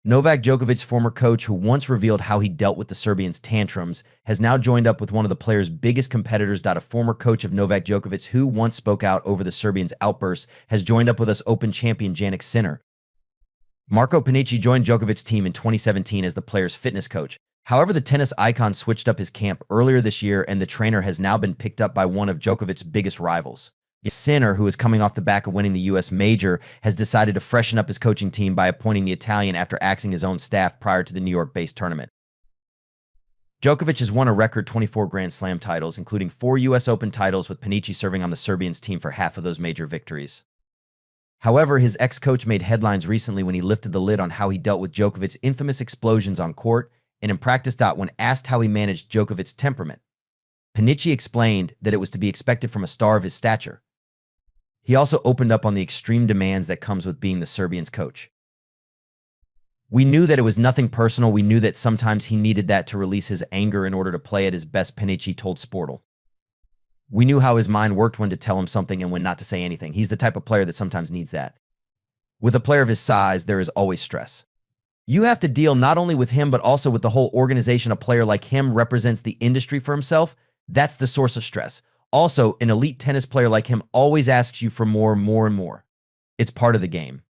Novak Djokovic's former coach, who once revealed how he dealt with the Serbians' tantrums, has now joined up with one of the player's biggest competitors. A former coach of Novak Djokovic, who once spoke out over the Serbians' outbursts, has joined up with us Open champion Jannik Sinner. Marco Panicci joined Djokovic's team in 2017 as the player's fitness coach. However, the tennis icon switched up his camp earlier this year, and the trainer has now been picked up by one of Djokovic's biggest rivals. Sinner, who is coming off the back of winning the U.S. Major, has decided to freshen up his coaching team by appointing the Italian after axing his own staff prior to the New York-based tournament. Djokovic has won a record 24 Grand Slam titles, including 4 U.S. Open titles, with Panicci serving on the Serbians team for half of those major victories. However, his ex-coach made headlines recently when he lifted the lid on how he dealt with Djokovic's infamous explosions on court and in practice. When asked how he managed Djokovic's temperament, Panicci explained that it was to be expected from a star of his stature. He also opened up on the extreme demands that comes with being the Serbians' coach. "We knew that it was nothing personal. We knew that sometimes he needed that to release his anger in order to play at his best," Panicci told Sportle. "We knew how his mind worked, when to tell him something and when not to say anything. He's the type of player that sometimes needs that. With a player of his size, there is always stress. You have to deal not only with him but also with the whole organization. A player like him represents the industry for himself. That's the source of stress. Also, an elite tennis player like him always asks you for more, and more. It's part of the game."